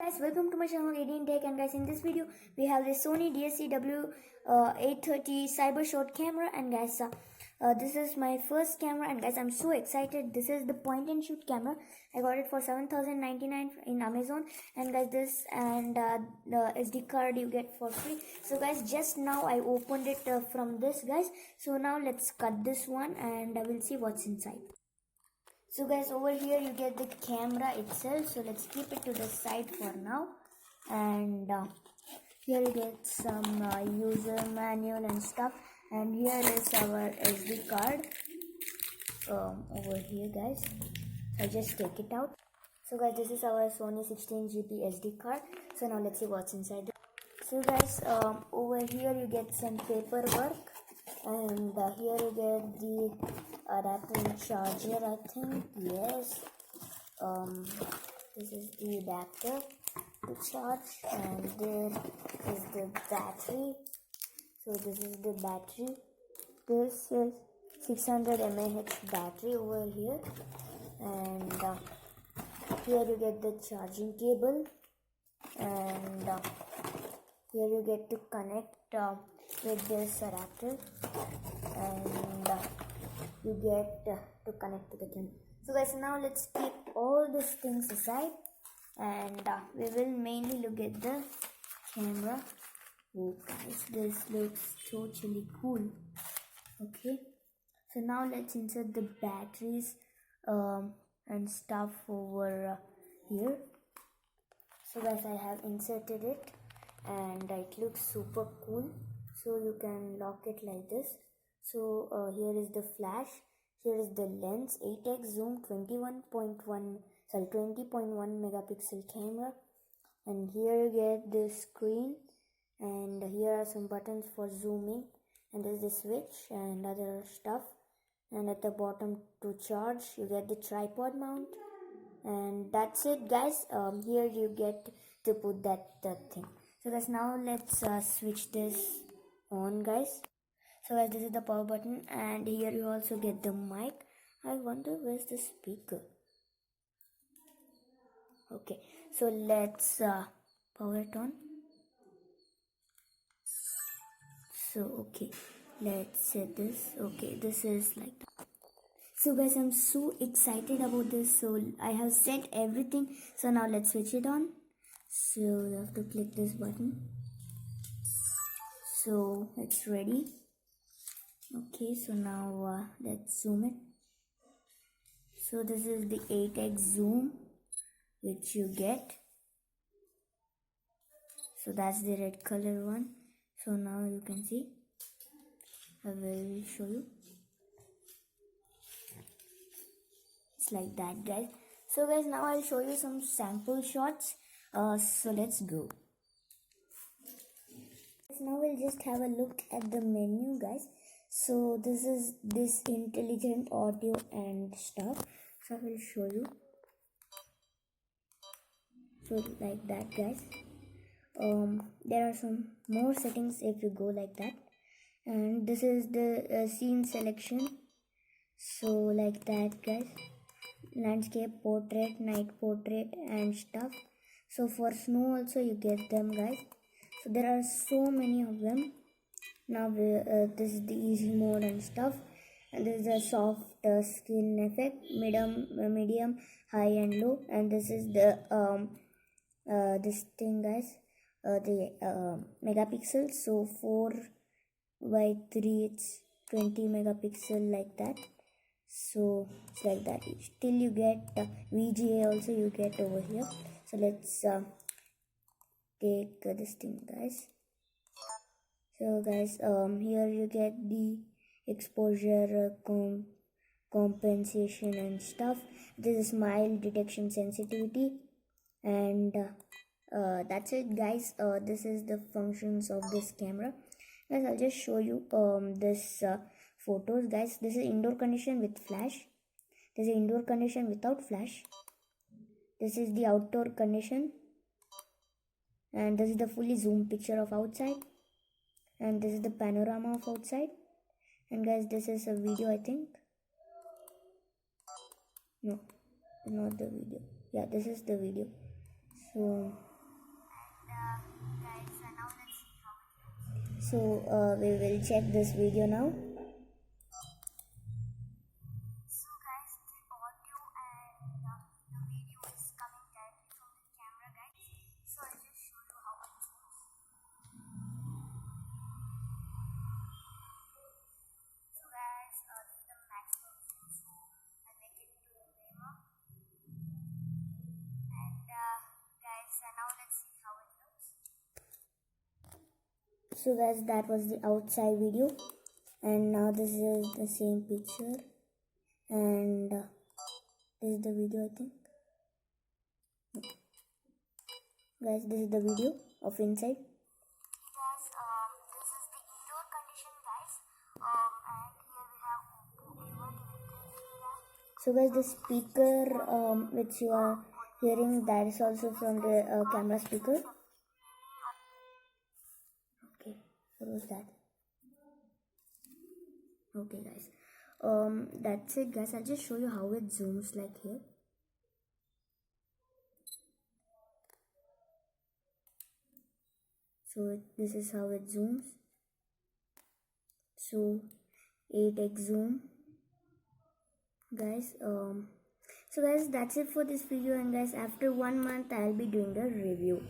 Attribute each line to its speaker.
Speaker 1: Guys, welcome to my channel 18 Tech, and guys, in this video we have the Sony DSC W830 cyber shot camera. And guys, this is my first camera, and guys, I'm so excited. This is the point and shoot camera. I got it for 7,099 in Amazon, and guys, this and the SD card you get for free. So guys, just now I opened it from this, guys. So now let's cut this one and I will see what's inside. So guys, over here you get the camera itself, so let's keep it to the side for now. And here you get some user manual and stuff, and here is our SD card over here, guys. So I just take it out. So guys, this is our Sony 16GB SD card. So now let's see what's inside. So guys, over here you get some paperwork, and here you get the adapter and charger, I think. Yes, this is the adapter to charge, and there is the battery. So this is the battery. This is 600 mAh battery over here, and here you get the charging cable, and here you get to connect with this adapter, and you get to connect to the thing. So guys, now let's keep all these things aside, and we will mainly look at the camera. Oh guys, this looks totally cool. Okay, so now let's insert the batteries and stuff over here. So guys, I have inserted it, and it looks super cool. So you can lock it like this. So here is the flash, here is the lens, 8x zoom, 20.1 megapixel camera, and here you get the screen, and here are some buttons for zooming, and there's the switch and other stuff, and at the bottom to charge you get the tripod mount, and that's it, guys. Here you get to put that thing. So guys, now let's switch this on, guys. So guys, this is the power button, and here you also get the mic. I wonder where's the speaker. Okay, so let's power it on. So okay, let's set this. Okay, this is like that. So guys, I'm so excited about this. So I have set everything. So now let's switch it on. So you have to click this button. So it's ready. Okay, so now let's zoom it. So this is the 8x zoom which you get. So that's the red color one. So now you can see. I will show you. It's like that, guys. So guys, now I'll show you some sample shots. So let's go. Now we'll just have a look at the menu, guys. So this is this intelligent audio and stuff. So I will show you. So like that, guys. There are some more settings if you go like that, and this is the scene selection. So like that, guys. Landscape, portrait, night portrait and stuff. So for snow also you get them, guys. So there are so many of them. Now this is the easy mode and stuff, and this is the soft skin effect, medium, high and low, and this is the this thing, guys, the megapixels. So 4x3, it's 20 megapixel, like that. So it's like that. Till you get VGA also you get over here. So let's take this thing, guys. So guys, here you get the exposure compensation and stuff. This is smile detection sensitivity, and that's it, guys. This is the functions of this camera, guys. I'll just show you this photos, guys. This is indoor condition with flash. This is indoor condition without flash. This is the outdoor condition, and this is the fully zoomed picture of outside, and this is the panorama of outside. And guys, this is a video, I think. No, not the video. Yeah, this is the video. So So we will check this video now.
Speaker 2: So guys, the audio and the video is coming directly from the camera, guys. So I'll just show you how it zooms. So guys, this is the maximum zoom. So I'll make it to minimum. And guys, now let's see how it looks.
Speaker 1: So guys, that was the outside video, and now this is the same picture, and this is the video, I think. Guys, this is the video of inside.
Speaker 2: Guys, this is the indoor condition, guys. And here we have W830.
Speaker 1: So guys, the speaker which you are hearing, that is also from the camera speaker. Okay, what was that? Okay guys, that's it guys. I'll just show you how it zooms like here. So this is how it zooms. So 8x zoom, guys. So guys, that's it for this video, and guys, after 1 month I'll be doing a review.